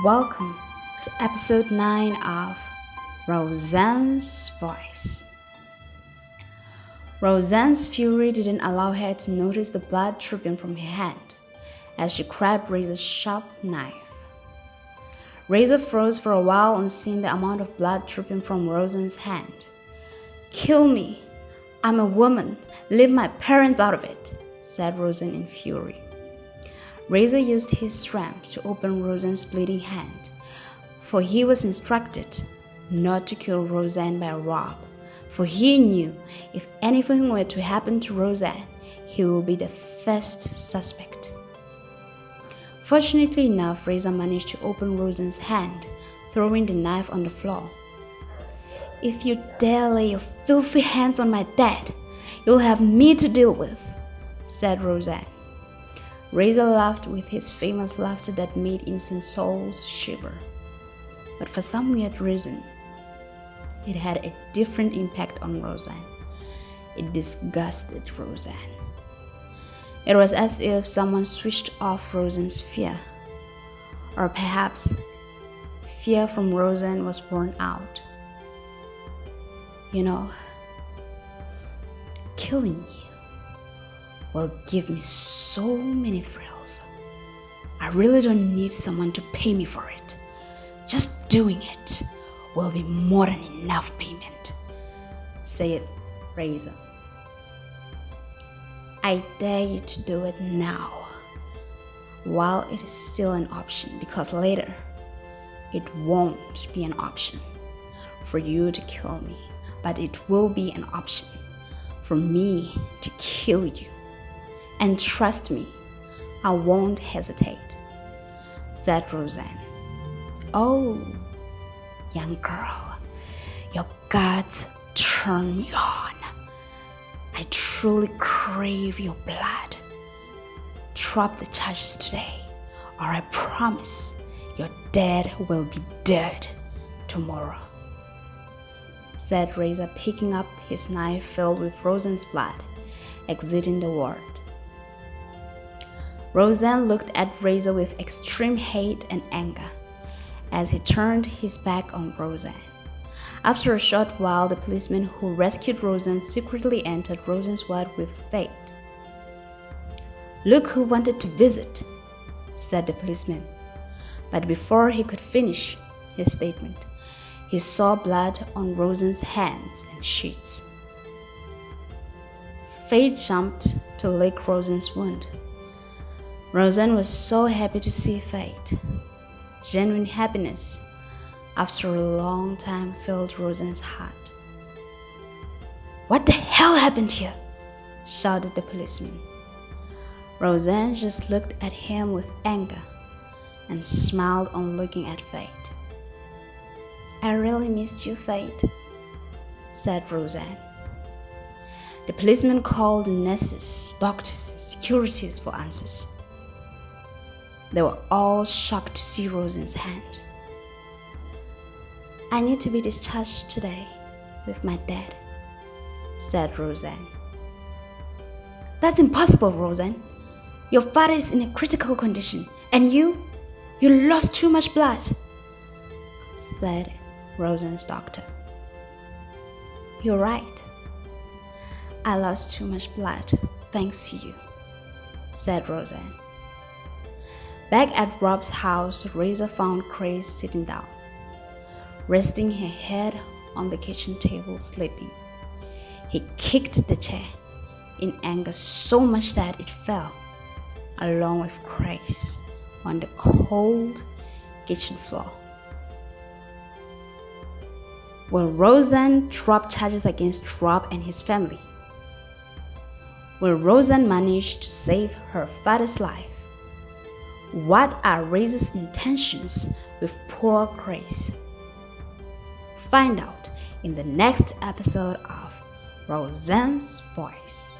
Welcome to episode 9 of Rosan's Voice. Rosan's fury didn't allow her to notice the blood dripping from her hand as she grabbed Razor's sharp knife. Razor froze for a while on seeing the amount of blood dripping from Rosan's hand. "Kill me! I'm a woman. Leave my parents out of it," said Rosan in fury. Razor used his strength to open Rosan's bleeding hand, for he was instructed not to kill Rosan by Rob, for he knew if anything were to happen to Rosan, he would be the first suspect. Fortunately enough, Razor managed to open Rosan's hand, throwing the knife on the floor. "If you dare lay your filthy hands on my dad, you'll have me to deal with," said Rosan. Razor laughed with his famous laughter that made innocent souls shiver. But for some weird reason, it had a different impact on Rosan. It disgusted Rosan. It was as if someone switched off Rosan's fear. Or perhaps fear from Rosan was worn out. Killing you will give me so many thrills. I really don't need someone to pay me for it. Just doing it will be more than enough payment," said Razor. "I dare you to do it now, while it is still an option, because later it won't be an option for you to kill me, but it will be an option for me to kill you. And trust me, I won't hesitate," said Rosan. "Oh, young girl, your guts turn me on. I truly crave your blood. Drop the charges today, or I promise your dad will be dead tomorrow," said Razor, picking up his knife filled with Rosan's blood, exiting the ward. Rosan looked at Razor with extreme hate and anger as he turned his back on Rosan. After a short while, the policeman who rescued Rosan secretly entered Rosan's ward with Fate. "Look who wanted to visit," said the policeman. But before he could finish his statement, he saw blood on Rosan's hands and sheets. Fate jumped to lick Rosan's wound. Rosan was so happy to see Fate. Genuine happiness after a long time filled Rosan's heart. "What the hell happened here?" shouted the policeman. Rosan just looked at him with anger and smiled on looking at Fate. "I really missed you, Fate," said Rosan. The policeman called the nurses, doctors, and securities for answers. They were all shocked to see Rosan's hand. "I need to be discharged today with my dad," said Rosan. "That's impossible, Rosan. Your father is in a critical condition, and you lost too much blood," said Rosan's doctor. "You're right. I lost too much blood thanks to you," said Rosan. Back at Rob's house, Razor found Grace sitting down, resting her head on the kitchen table, sleeping. He kicked the chair in anger so much that it fell, along with Grace, on the cold kitchen floor. Will Rosan drop charges against Rob and his family? Will Rosan manage to save her father's life? What are Razor's intentions with poor Grace? Find out in the next episode of Rosan's Voice.